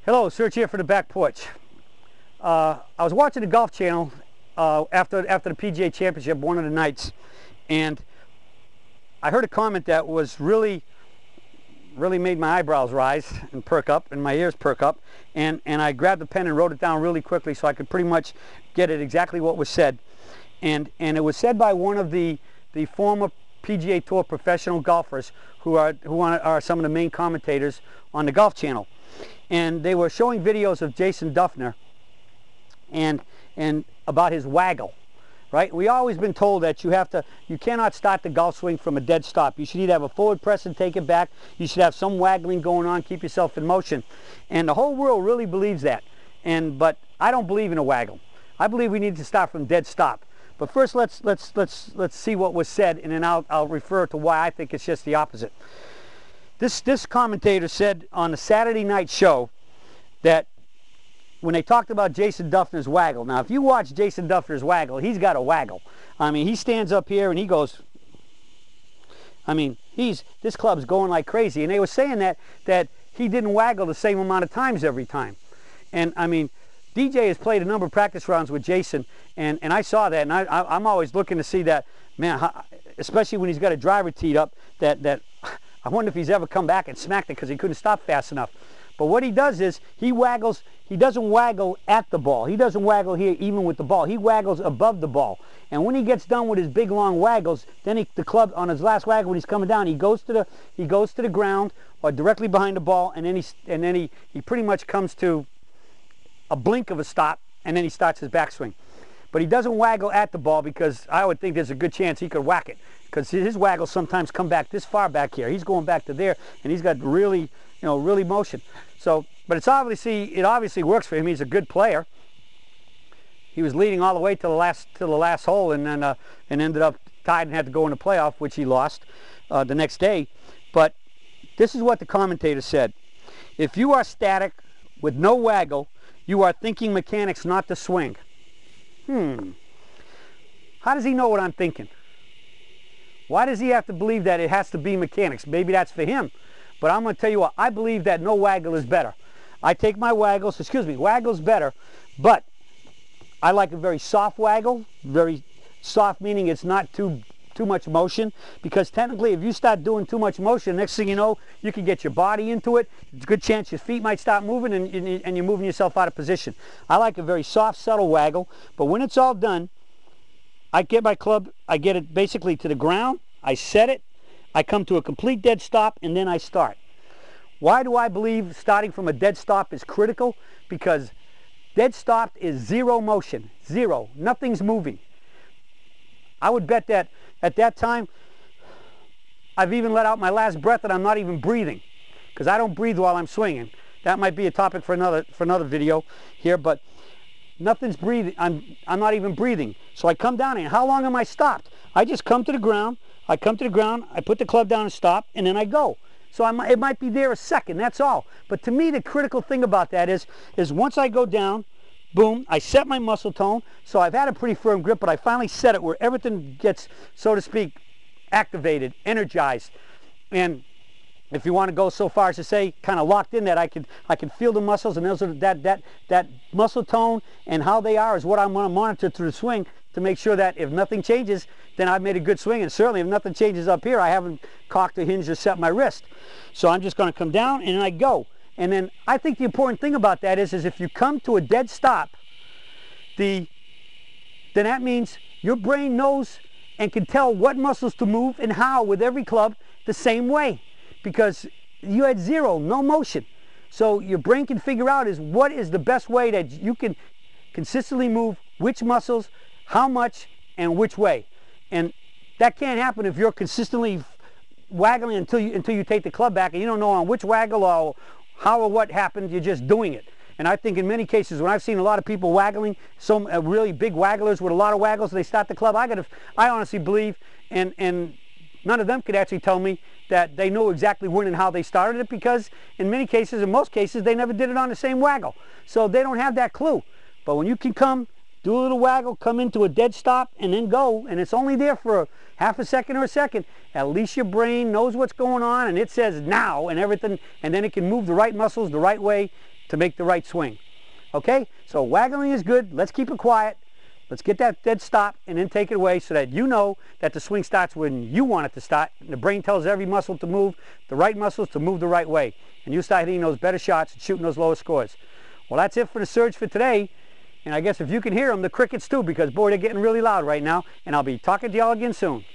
Hello, Serge here for the back porch. I was watching the Golf Channel after the PGA Championship one of the nights, and I heard a comment that was really made my eyebrows rise and perk up and my ears perk up, and I grabbed a pen and wrote it down really quickly so I could pretty much get it exactly what was said. And it was said by one of the former PGA Tour professional golfers who are some of the main commentators on the Golf Channel. And they were showing videos of Jason Dufner and about his waggle, right? We always been told that you cannot start the golf swing from a dead stop. You should either have a forward press and take it back. You should have some waggling going on, keep yourself in motion. And the whole world really believes that. But I don't believe in a waggle. I believe we need to start from dead stop. But first, let's see what was said, and then I'll refer to why I think it's just the opposite. This commentator said on the Saturday night show that when they talked about Jason Dufner's waggle, now if you watch Jason Dufner's waggle, he's got a waggle. I mean, he stands up here and he goes, I mean, this club's going like crazy. And they were saying that he didn't waggle the same amount of times every time. And I mean, DJ has played a number of practice rounds with Jason, and I saw that, and I'm always looking to see that, man, especially when he's got a driver teed up, that I wonder if he's ever come back and smacked it because he couldn't stop fast enough. But what he does is he waggles. He doesn't waggle at the ball. He doesn't waggle here even with the ball. He waggles above the ball. And when he gets done with his big long waggles, then the club on his last waggle when he's coming down, he goes to the ground or directly behind the ball, and then he pretty much comes to a blink of a stop, and then he starts his backswing. But he doesn't waggle at the ball because I would think there's a good chance he could whack it, because his waggles sometimes come back this far back here. He's going back to there, and he's got really motion. So, but it obviously works for him. He's a good player. He was leading all the way to the last hole, and then and ended up tied and had to go in the playoff, which he lost the next day. But this is what the commentator said: if you are static with no waggle, you are thinking mechanics, not the swing. How does he know what I'm thinking? Why does he have to believe that it has to be mechanics? Maybe that's for him. But I'm going to tell you what, I believe that no waggle is better. I take my waggles, waggle's better, but I like a very soft waggle. Very soft meaning it's not too much motion, because technically if you start doing too much motion, next thing you know, you can get your body into it. It's a good chance your feet might start moving, and you're moving yourself out of position. I like a very soft, subtle waggle, but when it's all done, I get my club, I get it basically to the ground, I set it, I come to a complete dead stop, and then I start. Why do I believe starting from a dead stop is critical? Because dead stop is zero motion, zero, nothing's moving. I would bet that at that time, I've even let out my last breath and I'm not even breathing, because I don't breathe while I'm swinging. That might be a topic for another video here, but nothing's breathing. I'm not even breathing. So I come down, and how long am I stopped? I just come to the ground. I come to the ground. I put the club down and stop, and then I go. So it might be there a second. That's all. But to me, the critical thing about that is once I go down, boom, I set my muscle tone. So I've had a pretty firm grip, but I finally set it where everything gets, so to speak, activated, energized. And if you want to go so far as to say kind of locked in, that I can feel the muscles, and those are that muscle tone and how they are is what I'm going to monitor through the swing to make sure that if nothing changes, then I've made a good swing. And certainly if nothing changes up here, I haven't cocked the hinge or set my wrist. So I'm just going to come down and then I go. And then I think the important thing about that is if you come to a dead stop, then that means your brain knows and can tell what muscles to move and how with every club the same way, because you had no motion. So your brain can figure out what is the best way that you can consistently move which muscles, how much, and which way. And that can't happen if you're consistently waggling until you take the club back and you don't know on which waggle or how or what happened. You're just doing it. And I think in many cases, when I've seen a lot of people waggling, some really big wagglers with a lot of waggles, they start the club. I honestly believe, and none of them could actually tell me that they know exactly when and how they started it, because in many cases, in most cases, they never did it on the same waggle. So they don't have that clue. But when you can come, do a little waggle, come into a dead stop, and then go, and it's only there for half a second or a second, at least your brain knows what's going on, and it says now and everything, and then it can move the right muscles the right way, to make the right swing. Okay, so waggling is good. Let's keep it quiet. Let's get that dead stop and then take it away so that you know that the swing starts when you want it to start. The brain tells every muscle to move, the right muscles to move the right way. And you start hitting those better shots and shooting those lower scores. Well, that's it for the Surge for today. And I guess if you can hear them, the crickets too, because boy, they're getting really loud right now. And I'll be talking to y'all again soon.